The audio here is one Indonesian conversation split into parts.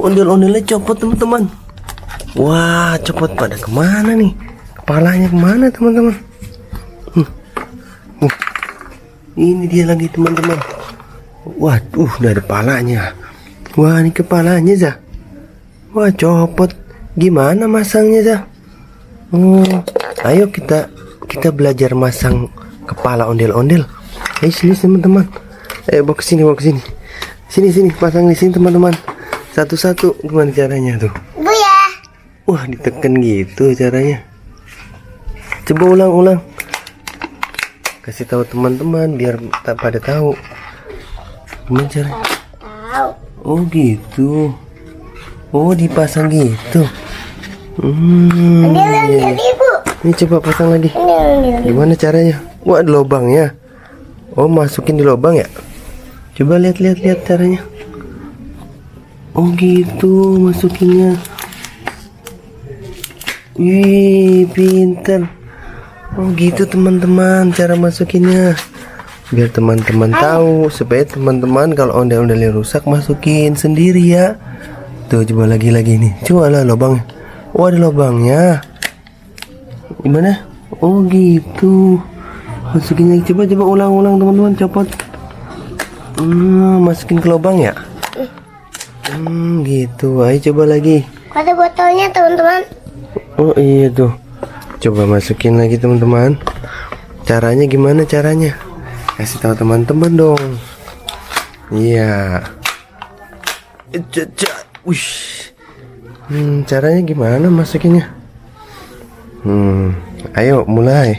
Ondel-ondelnya copot teman-teman. Wah, copot pada kemana nih? Kepalanya kemana teman-teman? Ini dia lagi teman-teman. Waduh, udah ada kepalanya. Wah, ini kepalanya Zah. Wah, copot. Gimana masangnya Zah? Ayo kita belajar masang kepala ondel-ondel. Ayo sini teman-teman. Bawa ke sini, Sini, pasang di sini teman-teman. Satu-satu. Gimana caranya tuh? Bu ya. Wah, ditekan gitu caranya. Coba ulang. Kasih tahu teman-teman biar tak pada tahu. Gimana caranya? Tahu. Oh gitu. Oh, dipasang gitu. Ondel-ondel Ibu. Ini coba pasang lagi. Ondel-ondel. Gimana caranya? Wah, ada lubangnya. Oh, masukin di lubang ya? Coba lihat caranya. Oh gitu, masukinnya. Wih, pinter. Oh gitu teman-teman cara masukinnya. Biar teman-teman tahu, supaya teman-teman kalau ondel-ondelnya rusak masukin sendiri ya. Tuh, coba lagi nih. Coba lah lubangnya. Oh, ada lubangnya. Gimana? Oh gitu. Masukinnya, coba ulang teman-teman, copot. Masukin ke lubang ya? Gitu. Ayo coba lagi. Ada botolnya teman-teman. Oh iya tuh. Coba masukin lagi teman-teman. Caranya gimana caranya? Kasih tahu teman-teman dong. Iya. Wish. Caranya gimana masukinnya? Ayo mulai.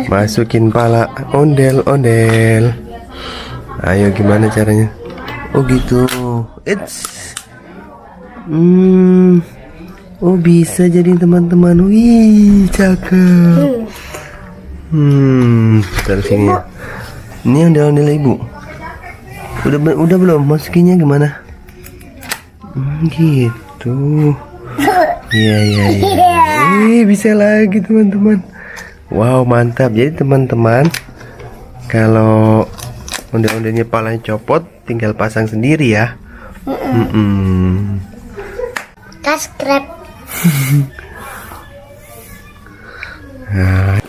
Masukin pala ondel-ondel. Ayo gimana caranya? Oh gitu. Oh bisa jadi teman-teman. Wih, cakep. Taruh sini ya. Ini ondel-ondel Ibu. Udah belum? Masukinnya gimana? Gitu. Iya. Wih, bisa lagi teman-teman. Wow, mantap. Jadi teman-teman, kalau ondel-ondelnya palanya copot, tinggal pasang sendiri ya. Subscribe. Nah.